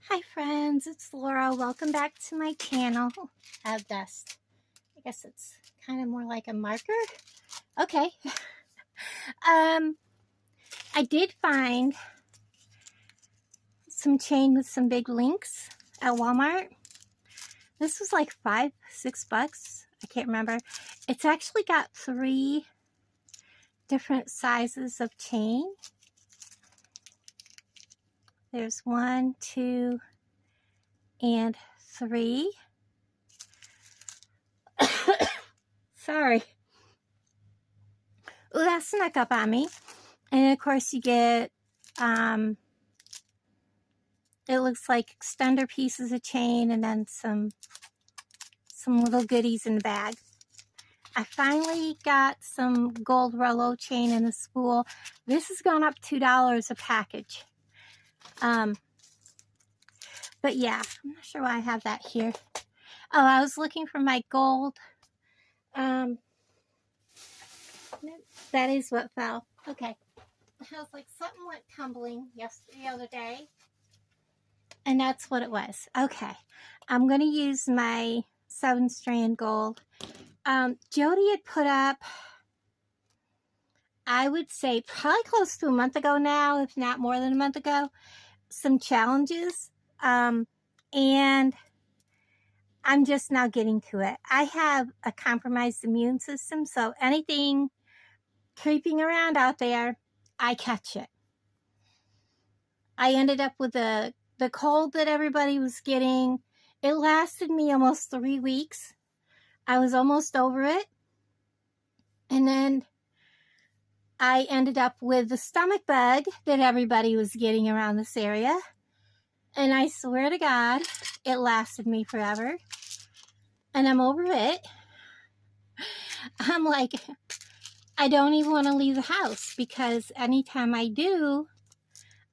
Hi friends, it's Laura. Welcome back to my channel. I have dust. I guess it's kind of more like a marker. Okay. I did find some chain with some big links at Walmart. This was like $5, $6. I can't remember. It's actually got 3 different sizes of chain. There's 1, 2, and 3. Sorry. Oh, that snuck up on me. And of course you get, it looks like extender pieces of chain and then some little goodies in the bag. I finally got some gold Rollo chain in the spool. This has gone up $2 a package. But yeah, I'm not sure why I have that here. Oh, I was looking for my gold. That is what fell. Okay. I was like, something went tumbling the other day. And that's what it was. Okay. I'm going to use my 7-strand gold. Jody had put up, I would say probably close to a month ago now, if not more than a month ago, some challenges. And I'm just now getting to it. I have a compromised immune system, so anything creeping around out there, I catch it. I ended up with the cold that everybody was getting. It lasted me almost 3 weeks. I was almost over it. And then I ended up with the stomach bug that everybody was getting around this area. And I swear to God, it lasted me forever. And I'm over it. I'm like, I don't even want to leave the house because anytime I do,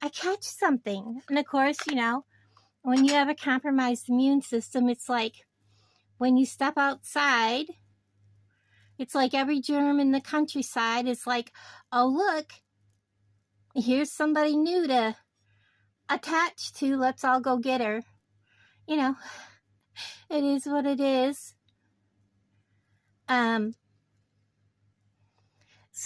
I catch something. And of course, you know, when you have a compromised immune system, it's like when you step outside, it's like every germ in the countryside is like, oh, look, here's somebody new to attach to. Let's all go get her. You know, it is what it is. So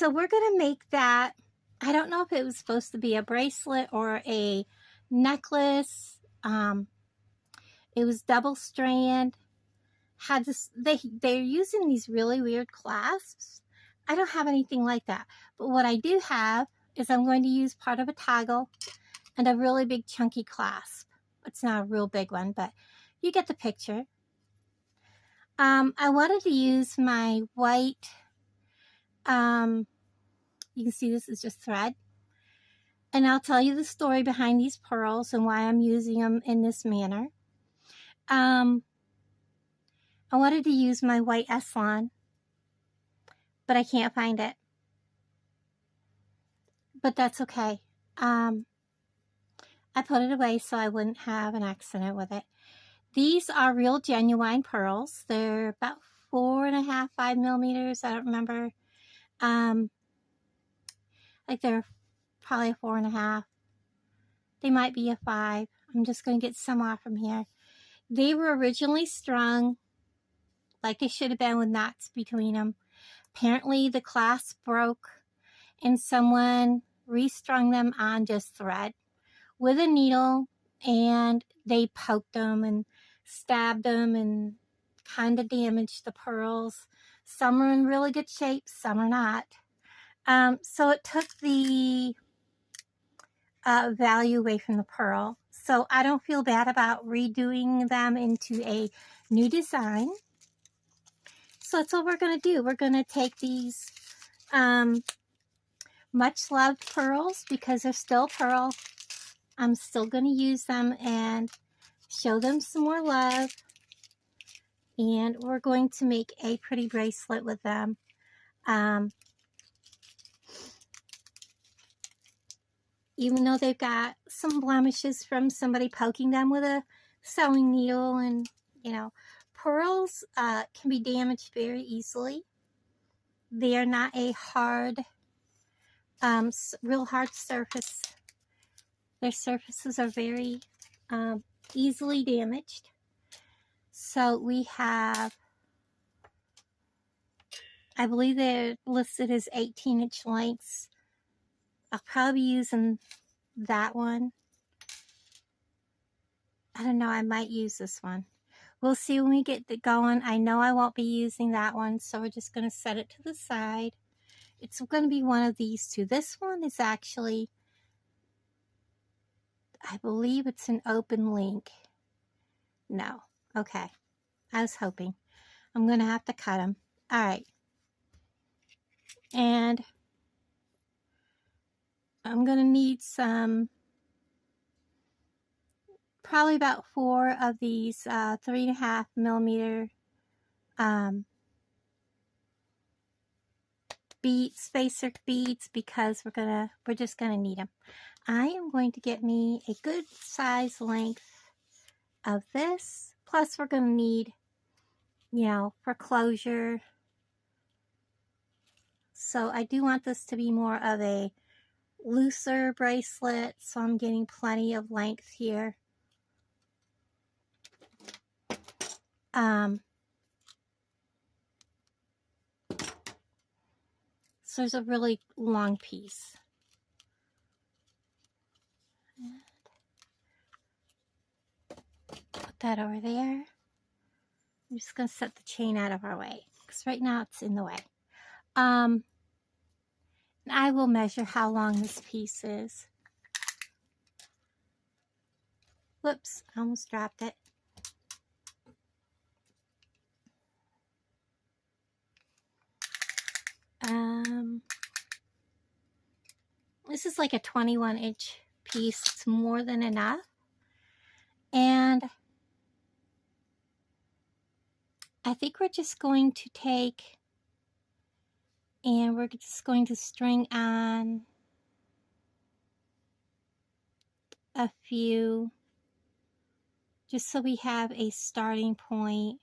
we're going to make that. I don't know if it was supposed to be a bracelet or a necklace. It was double strand. Had this, they're using these really weird clasps. I don't have anything like that. But what I do have is I'm going to use part of a toggle and a really big chunky clasp. It's not a real big one, but you get the picture. I wanted to use my white, you can see this is just thread. And I'll tell you the story behind these pearls and why I'm using them in this manner. I wanted to use my white Eslon, but I can't find it. But that's okay. I put it away so I wouldn't have an accident with it. These are real genuine pearls. They're about 4.5, 5 millimeters. I don't remember. Like they're probably a 4.5. They might be a 5. I'm just going to get some off from here. They were originally strung like they should have been with knots between them. Apparently the clasp broke and someone restrung them on just thread with a needle, and they poked them and stabbed them and kind of damaged the pearls. Some are in really good shape, some are not. So it took the value away from the pearl. So I don't feel bad about redoing them into a new design. So that's what we're going to do. We're going to take these much loved pearls because they're still pearl. I'm still going to use them and show them some more love. And we're going to make a pretty bracelet with them. Even though they've got some blemishes from somebody poking them with a sewing needle, and you know, pearls can be damaged very easily. They are not a hard, real hard surface. Their surfaces are very easily damaged. So we have, I believe they're listed as 18-inch lengths. I'll probably be using that one. I don't know, I might use this one. We'll see when we get it going. I know I won't be using that one, so we're just going to set it to the side. It's going to be one of these two. This one is actually, I believe it's an open link. No. Okay. I was hoping. I'm going to have to cut them. All right. And I'm going to need some, probably about 4 of these 3.5 millimeter beads, spacer beads, because we're just gonna need them. I am going to get me a good size length of this. Plus we're gonna need, you know, for closure. So I do want this to be more of a looser bracelet, so I'm getting plenty of length here. So there's a really long piece. Put that over there. I'm just going to set the chain out of our way, because right now it's in the way. And I will measure how long this piece is. Whoops, I almost dropped it. This is like a 21-inch piece. It's more than enough. And I think we're just going to take, and we're just going to string on a few, just so we have a starting point.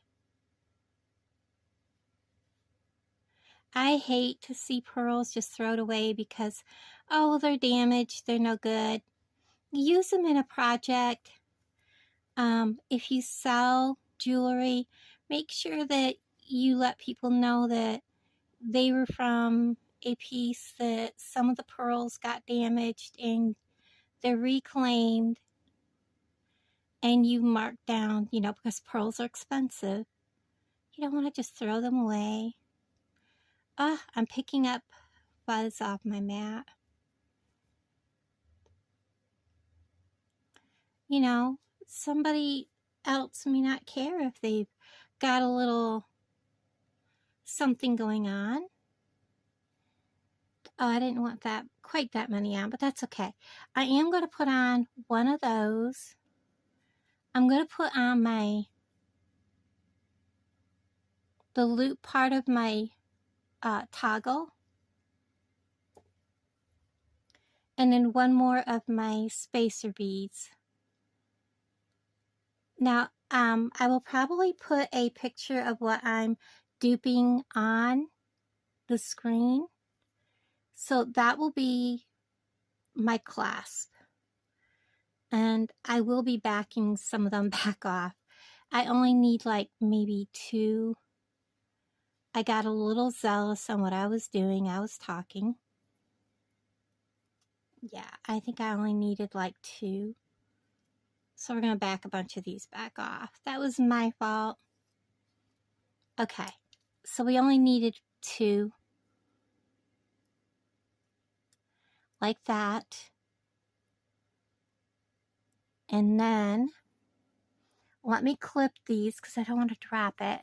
I hate to see pearls just thrown away because, oh, they're damaged, they're no good. Use them in a project. If you sell jewelry, make sure that you let people know that they were from a piece that some of the pearls got damaged and they're reclaimed, and you mark down, you know, because pearls are expensive. You don't want to just throw them away. I'm picking up fuzz off my mat. You know, somebody else may not care if they've got a little something going on. Oh, I didn't want that, quite that many on, but that's okay. I am going to put on one of those. I'm going to put on the loop part of my toggle. And then one more of my spacer beads. Now, I will probably put a picture of what I'm duping on the screen. So that will be my clasp. And I will be backing some of them back off. I only need like maybe 2. I got a little zealous on what I was doing. I was talking. Yeah, I think I only needed like 2. So we're going to back a bunch of these back off. That was my fault. Okay, so we only needed 2. Like that. And then let me clip these because I don't want to drop it.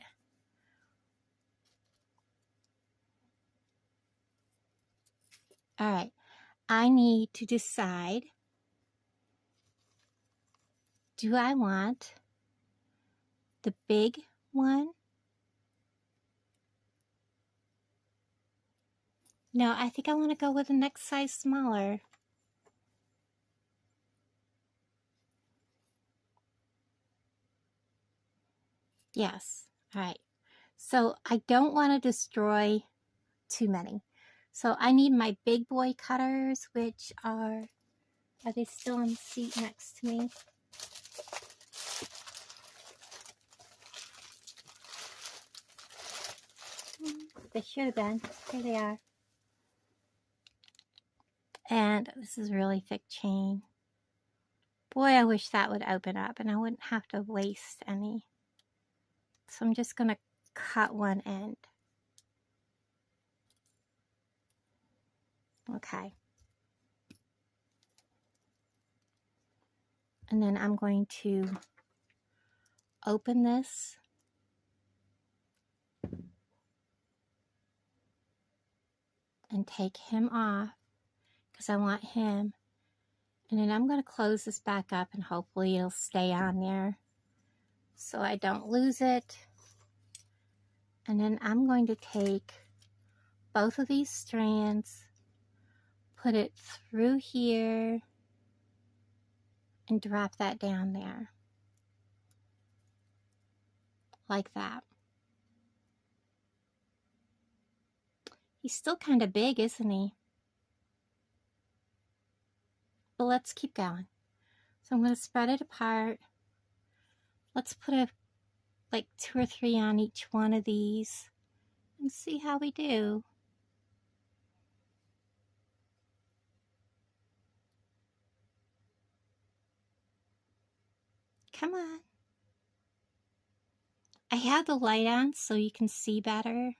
All right, I need to decide, do I want the big one? No, I think I want to go with the next size smaller. Yes, all right. So I don't want to destroy too many. So I need my big boy cutters, which are they still on the seat next to me? They should have been. Here they are. And this is really thick chain. Boy, I wish that would open up and I wouldn't have to waste any. So I'm just going to cut one end. Okay. And then I'm going to open this. And take him off because I want him. And then I'm going to close this back up and hopefully it'll stay on there so I don't lose it. And then I'm going to take both of these strands, put it through here, and drop that down there. Like that. He's still kind of big, isn't he? But let's keep going. So I'm going to spread it apart. Let's put like 2 or 3 on each one of these and see how we do. Come on. I have the light on so you can see better.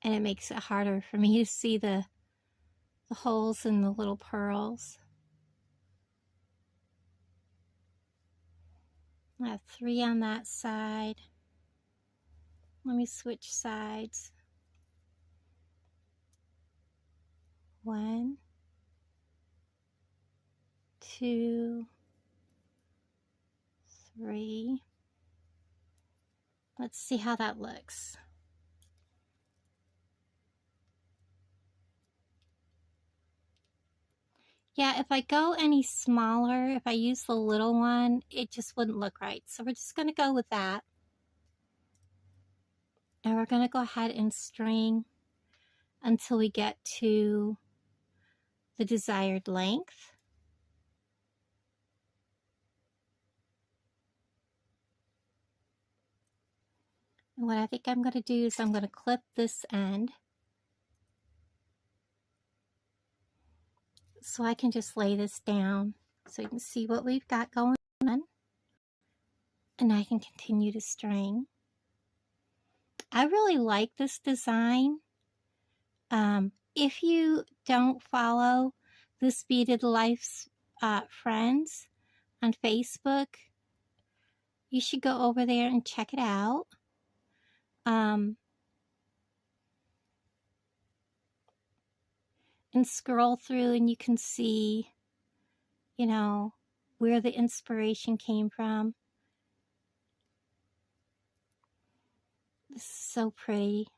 And it makes it harder for me to see the holes in the little pearls. I have 3 on that side. Let me switch sides. 1, 2, 3. Let's see how that looks. Yeah, if I go any smaller, if I use the little one, it just wouldn't look right. So we're just going to go with that. And we're going to go ahead and string until we get to the desired length. And what I think I'm going to do is I'm going to clip this end. So I can just lay this down so you can see what we've got going on. And I can continue to string. I really like this design. If you don't follow This Beaded Life's friends on Facebook, you should go over there and check it out. And scroll through and you can see, you know, where the inspiration came from. This is so pretty.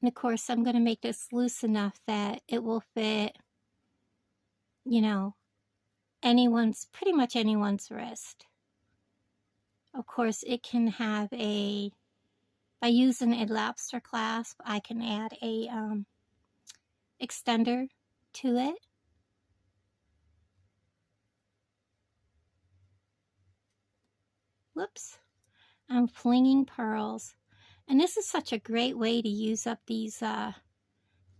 And of course, I'm going to make this loose enough that it will fit, you know, pretty much anyone's wrist. Of course, it can have by using a lobster clasp, I can add a extender to it. Whoops. I'm flinging pearls. And this is such a great way to use up these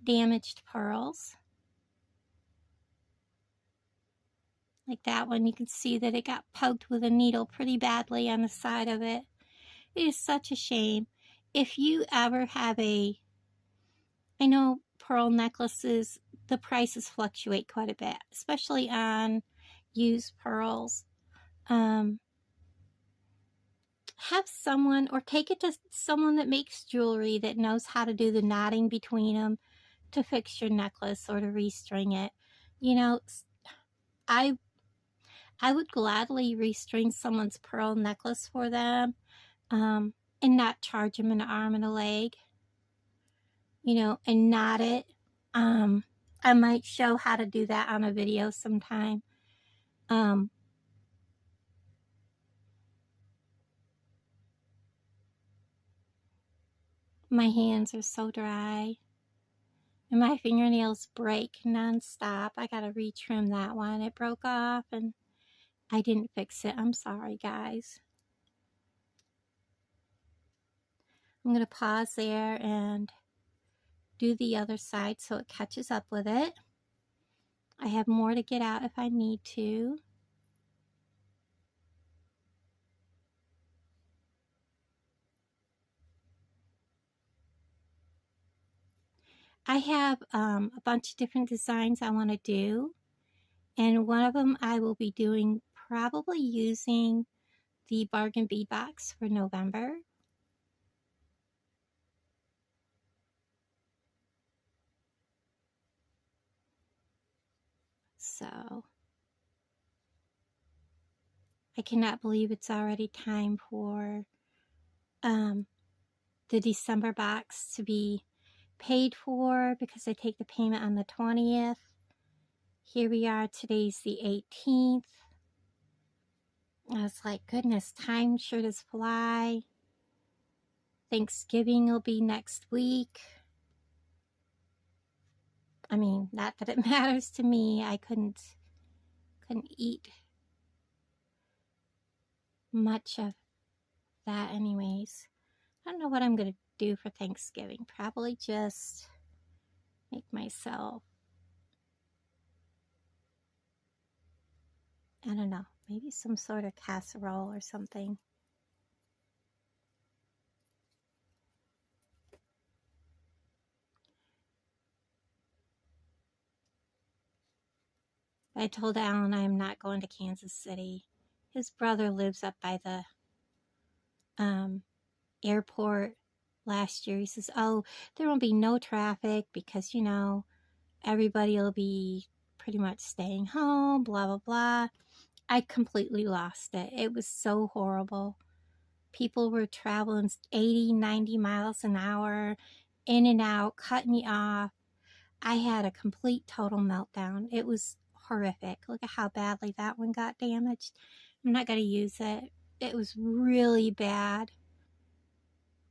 damaged pearls. Like that one, you can see that it got poked with a needle pretty badly on the side of it. It is such a shame. If you ever have I know pearl necklaces, the prices fluctuate quite a bit, especially on used pearls. Have someone, or take it to someone that makes jewelry that knows how to do the knotting between them to fix your necklace or to restring it. You know, I would gladly restring someone's pearl necklace for them, and not charge them an arm and a leg, you know, and knot it. I might show how to do that on a video sometime. My hands are so dry. And my fingernails break nonstop. I gotta retrim that one. It broke off and I didn't fix it. I'm sorry, guys. I'm gonna pause there and do the other side so it catches up with it. I have more to get out if I need to. I have a bunch of different designs I want to do, and one of them I will be doing probably using the bargain bead box for November. So I cannot believe it's already time for the December box to be paid for because I take the payment on the 20th. Here we are, today's the 18th. I was like, goodness, time sure does fly. Thanksgiving will be next week. I mean, not that it matters to me. I couldn't eat much of that anyways. I don't know what I'm going to do for Thanksgiving. Probably just make myself, I don't know, maybe some sort of casserole or something. I told Alan I am not going to Kansas City. His brother lives up by the airport. Last year he says, oh, there won't be no traffic because, you know, everybody will be pretty much staying home, blah, blah, blah. I completely lost it. It was so horrible. People were traveling 80, 90 miles an hour, in and out, cutting you off. I had a complete total meltdown. It was horrific. Look at how badly that one got damaged. I'm not going to use it. It was really bad.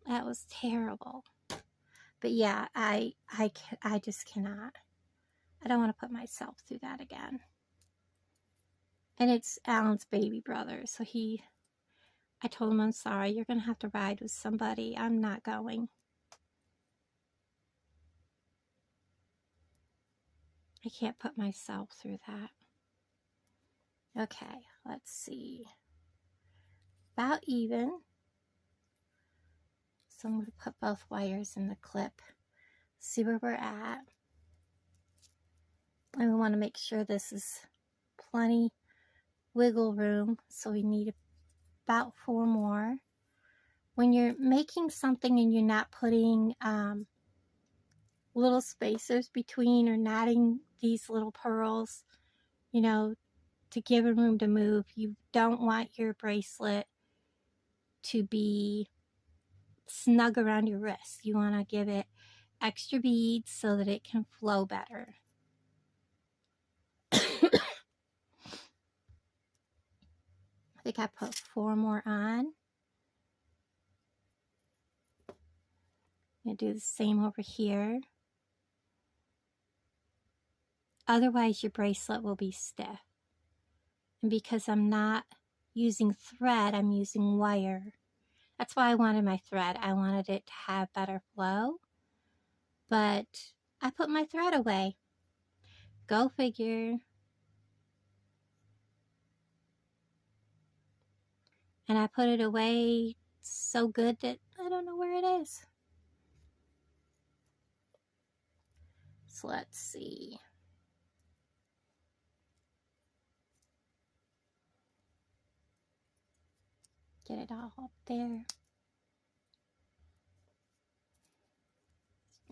That was terrible. But yeah, I just cannot. I don't want to put myself through that again. And it's Alan's baby brother, so I told him, I'm sorry, you're going to have to ride with somebody. I'm not going. I can't put myself through that. Okay, let's see. About even. So I'm going to put both wires in the clip. See where we're at. And we want to make sure this is plenty wiggle room. So we need about 4 more. When you're making something and you're not putting little spacers between or knotting these little pearls, you know, to give it room to move, you don't want your bracelet to be snug around your wrist. You want to give it extra beads so that it can flow better. I think I put 4 more on. I'm going to do the same over here. Otherwise, your bracelet will be stiff. And because I'm not using thread, I'm using wire. That's why I wanted my thread. I wanted it to have better flow. But I put my thread away. Go figure. And I put it away so good that I don't know where it is. So let's see. Get it all up there.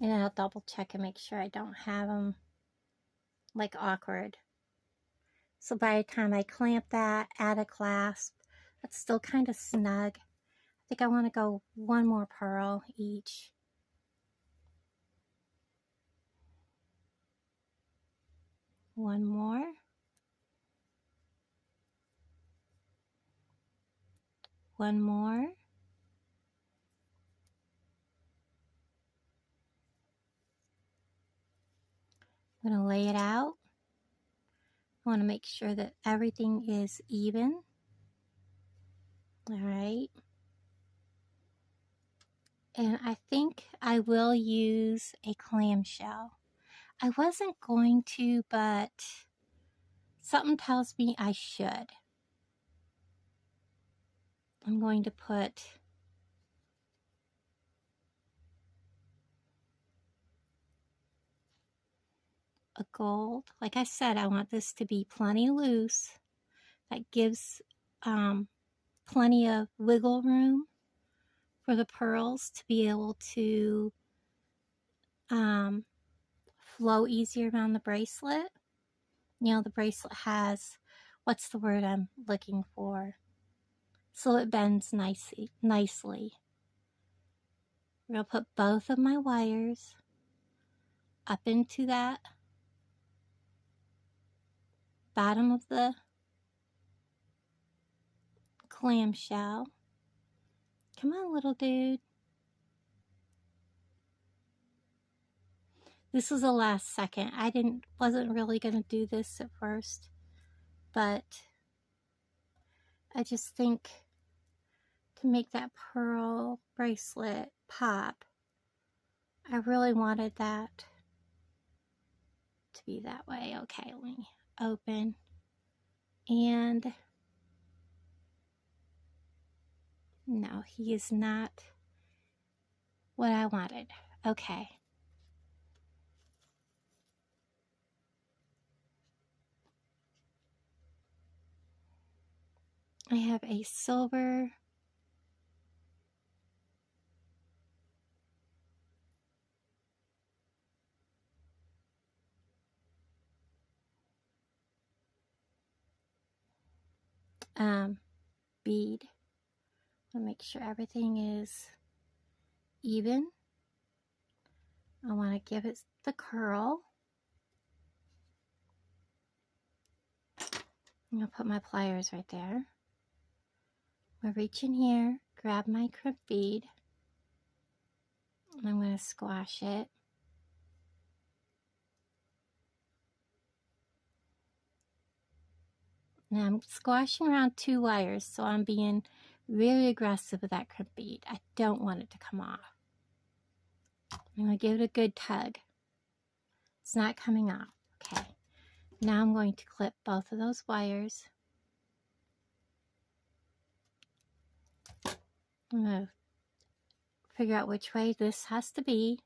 And I'll double check and make sure I don't have them like awkward. So by the time I clamp that, add a clasp, that's still kind of snug. I think I want to go 1 more pearl each. One more. One more. I'm going to lay it out. I want to make sure that everything is even. All right. And I think I will use a clamshell. I wasn't going to, but something tells me I should. I'm going to put a gold. Like I said, I want this to be plenty loose. That gives plenty of wiggle room for the pearls to be able to flow easier around the bracelet. You know, the bracelet has, what's the word I'm looking for? So it bends nicely. We're going to put both of my wires up into that bottom of the clamshell. Come on, little dude. This was the last second. I wasn't really going to do this at first, but I just think to make that pearl bracelet pop, I really wanted that to be that way. Okay, let me open. And no, he is not what I wanted. Okay. I have a silver bead. I want to make sure everything is even. I want to give it the curl. I'm going to put my pliers right there. I'm going to reach in here, grab my crimp bead, and I'm going to squash it. Now I'm squashing around 2 wires, so I'm being really aggressive with that crimp bead. I don't want it to come off. I'm going to give it a good tug. It's not coming off. Okay. Now I'm going to clip both of those wires. I'm going to figure out which way this has to be.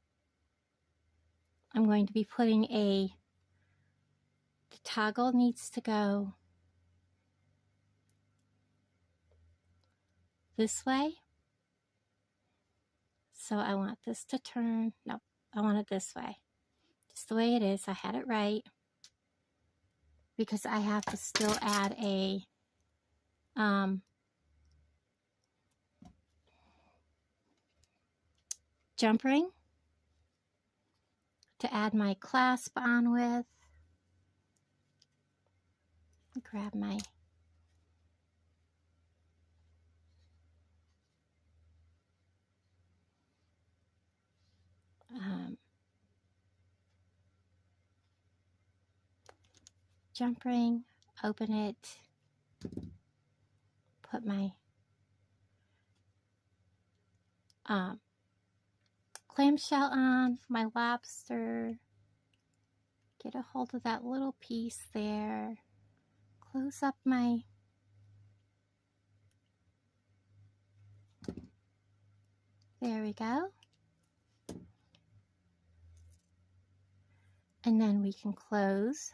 I'm going to be putting the toggle needs to go this way. So I want this to turn. Nope, I want it this way. Just the way it is. I had it right. Because I have to still add a jump ring to add my clasp on with. Grab my jump ring, open it, put my clamshell on, my lobster, get a hold of that little piece there, close up my there we go. And then we can close.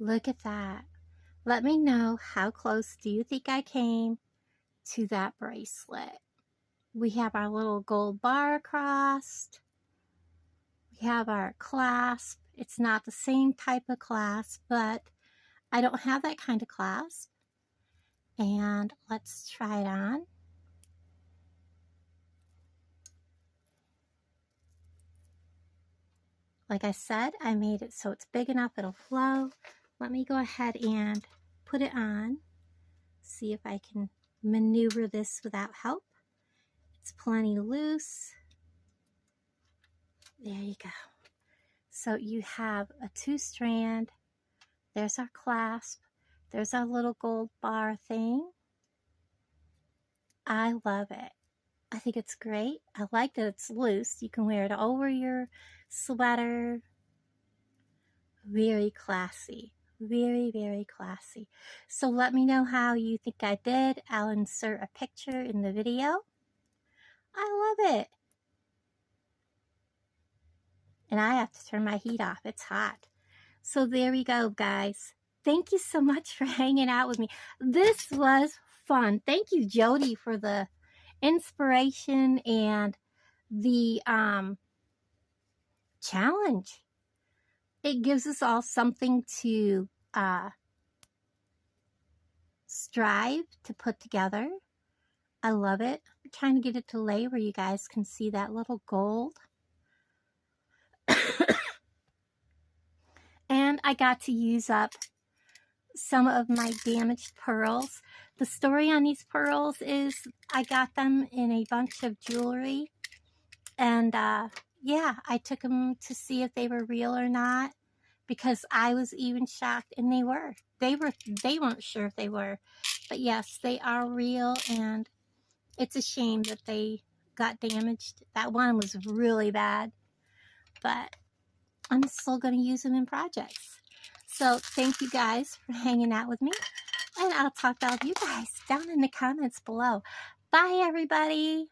Look at that. Let me know, how close do you think I came to that bracelet? We have our little gold bar across. We have our clasp. It's not the same type of clasp, but I don't have that kind of clasp. And let's try it on. Like I said, I made it so it's big enough it'll flow. Let me go ahead and put it on. See if I can maneuver this without help. It's plenty loose. There you go. So you have a 2-strand. There's our clasp. There's our little gold bar thing. I love it. I think it's great. I like that it's loose. You can wear it over your sweater. Very classy. Very, very classy. So let me know how you think I did. I'll insert a picture in the video. I love it. And I have to turn my heat off. It's hot. So there we go, guys. Thank you so much for hanging out with me. This was fun. Thank you, Jody, for the inspiration and the challenge. It gives us all something to strive to put together. I love it. I'm trying to get it to lay where you guys can see that little gold. And I got to use up some of my damaged pearls. The story on these pearls is I got them in a bunch of jewelry. And yeah, I took them to see if they were real or not, because I was even shocked, and they were. They weren't sure if they were. But yes, they are real, and it's a shame that they got damaged. That one was really bad, but I'm still going to use them in projects. So thank you guys for hanging out with me, and I'll talk to all of you guys down in the comments below. Bye, everybody.